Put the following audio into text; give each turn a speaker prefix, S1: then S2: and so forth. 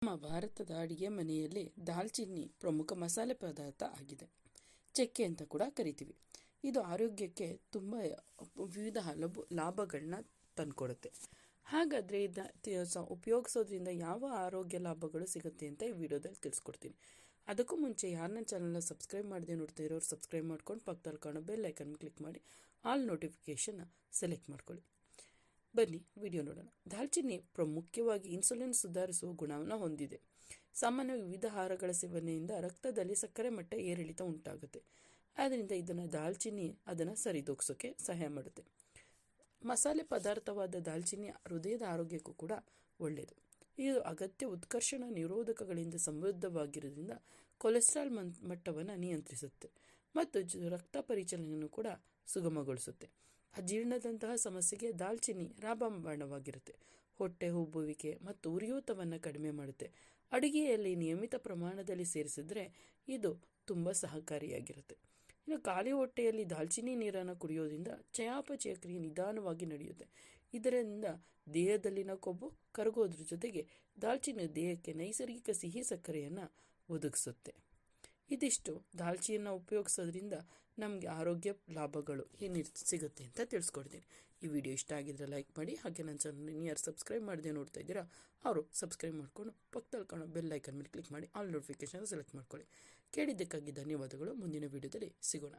S1: ನಮ್ಮ ಭಾರತದ ಅಡಿಗೆ ಮನೆಯಲ್ಲಿ ದಾಲ್ಚಿನ್ನಿ ಪ್ರಮುಖ ಮಸಾಲೆ ಪದಾರ್ಥ ಆಗಿದೆ. ಚಕ್ಕೆ ಅಂತ ಕೂಡ ಕರಿತೀವಿ. ಇದು ಆರೋಗ್ಯಕ್ಕೆ ತುಂಬ ವಿವಿಧ ಲಾಭಗಳನ್ನ ತಂದುಕೊಡುತ್ತೆ. ಹಾಗಾದರೆ ಇದನ್ನ ಉಪಯೋಗಿಸೋದ್ರಿಂದ ಯಾವ ಆರೋಗ್ಯ ಲಾಭಗಳು ಸಿಗುತ್ತೆ ಅಂತ ಈ ವಿಡಿಯೋದಲ್ಲಿ ತಿಳಿಸ್ಕೊಡ್ತೀನಿ. ಅದಕ್ಕೂ ಮುಂಚೆ ಯಾರನ್ನ ಚಾನಲ್ನ ಸಬ್ಸ್ಕ್ರೈಬ್ ಮಾಡದೆ ನೋಡ್ತಾ ಇರೋರು ಸಬ್ಸ್ಕ್ರೈಬ್ ಮಾಡ್ಕೊಂಡು ಪಕ್ಕದಲ್ಲಿ ಕಾಣೋ ಬೆಲ್ ಐಕನ್ ಕ್ಲಿಕ್ ಮಾಡಿ ಆಲ್ ನೋಟಿಫಿಕೇಷನ್ನ ಸೆಲೆಕ್ಟ್ ಮಾಡ್ಕೊಳ್ಳಿ. ಬನ್ನಿ ವಿಡಿಯೋ ನೋಡೋಣ. ದಾಲ್ಚಿನ್ನಿ ಮುಖ್ಯವಾಗಿ ಇನ್ಸುಲಿನ್ ಸುಧಾರಿಸುವ ಗುಣವನ್ನು ಹೊಂದಿದೆ. ಸಾಮಾನ್ಯವಾಗಿ ವಿವಿಧ ಆಹಾರಗಳ ಸೇವನೆಯಿಂದ ರಕ್ತದಲ್ಲಿ ಸಕ್ಕರೆ ಮಟ್ಟ ಏರಿಳಿತ ಉಂಟಾಗುತ್ತೆ. ಆದ್ದರಿಂದ ಇದನ್ನು ದಾಲ್ಚಿನ್ನಿ ಅದನ್ನು ಸರಿದೂಗಿಸೋಕ್ಕೆ ಸಹಾಯ ಮಾಡುತ್ತೆ. ಮಸಾಲೆ ಪದಾರ್ಥವಾದ ದಾಲ್ಚಿನ್ನಿ ಹೃದಯದ ಆರೋಗ್ಯಕ್ಕೂ ಕೂಡ ಒಳ್ಳೆಯದು. ಇದು ಅಗತ್ಯ ಉತ್ಕರ್ಷಣ ನಿರೋಧಕಗಳಿಂದ ಸಮೃದ್ಧವಾಗಿರೋದ್ರಿಂದ ಕೊಲೆಸ್ಟ್ರಾಲ್ ಮಟ್ಟವನ್ನು ನಿಯಂತ್ರಿಸುತ್ತೆ ಮತ್ತು ರಕ್ತ ಪರಿಚಲನೆಯನ್ನು ಕೂಡ ಸುಗಮಗೊಳಿಸುತ್ತೆ. ಅಜೀರ್ಣದಂತಹ ಸಮಸ್ಯೆಗೆ ದಾಲ್ಚಿನ್ನಿ ರಾಮಬಾಣವಾಗಿರುತ್ತೆ. ಹೊಟ್ಟೆ ಉಬ್ಬುವಿಕೆ ಮತ್ತು ಉರಿಯೂತವನ್ನು ಕಡಿಮೆ ಮಾಡುತ್ತೆ. ಅಡುಗೆಯಲ್ಲಿ ನಿಯಮಿತ ಪ್ರಮಾಣದಲ್ಲಿ ಸೇರಿಸಿದ್ರೆ ಇದು ತುಂಬ ಸಹಕಾರಿಯಾಗಿರುತ್ತೆ. ಇನ್ನು ಖಾಲಿ ಹೊಟ್ಟೆಯಲ್ಲಿ ದಾಲ್ಚಿನ್ನಿ ನೀರನ್ನು ಕುಡಿಯೋದ್ರಿಂದ ಚಯಾಪಚಯ ಕ್ರಿಯೆ ನಿಧಾನವಾಗಿ ನಡೆಯುತ್ತೆ. ಇದರಿಂದ ದೇಹದಲ್ಲಿನ ಕೊಬ್ಬು ಕರಗೋದ್ರ ಜೊತೆಗೆ ದಾಲ್ಚಿನ್ನಿ ದೇಹಕ್ಕೆ ನೈಸರ್ಗಿಕ ಸಿಹಿ ಸಕ್ಕರೆಯನ್ನು ಒದಗಿಸುತ್ತೆ. ಇದಿಷ್ಟು ದಾಲ್ಚಿನ್ನಿಯನ್ನು ಉಪಯೋಗಿಸೋದ್ರಿಂದ ನಮಗೆ ಆರೋಗ್ಯ ಲಾಭಗಳು ಏನಿರು ಸಿಗುತ್ತೆ ಅಂತ ತಿಳಿಸ್ಕೊಡ್ತೀನಿ. ಈ ವಿಡಿಯೋ ಇಷ್ಟ ಆಗಿದ್ರೆ ಲೈಕ್ ಮಾಡಿ. ಹಾಗೆ ನನ್ನ ಚಾನಲ್ ಯಾರು ಸಬ್ಸ್ಕ್ರೈಬ್ ಮಾಡದೆ ನೋಡ್ತಾ ಇದ್ದೀರಾ ಅವರು ಸಬ್ಸ್ಕ್ರೈಬ್ ಮಾಡಿಕೊಂಡು ಪಕ್ಕದಲ್ಲಿ ಕಾಣೋ ಬೆಲ್ ಐಕನ್ ಮೇಲೆ ಕ್ಲಿಕ್ ಮಾಡಿ ಆಲ್ ನೋಟಿಫಿಕೇಶನ್ ಸೆಲೆಕ್ಟ್ ಮಾಡ್ಕೊಳ್ಳಿ. ಕೇಳಿದ್ದಕ್ಕಾಗಿ ಧನ್ಯವಾದಗಳು. ಮುಂದಿನ ವಿಡಿಯೋದಲ್ಲಿ ಸಿಗೋಣ.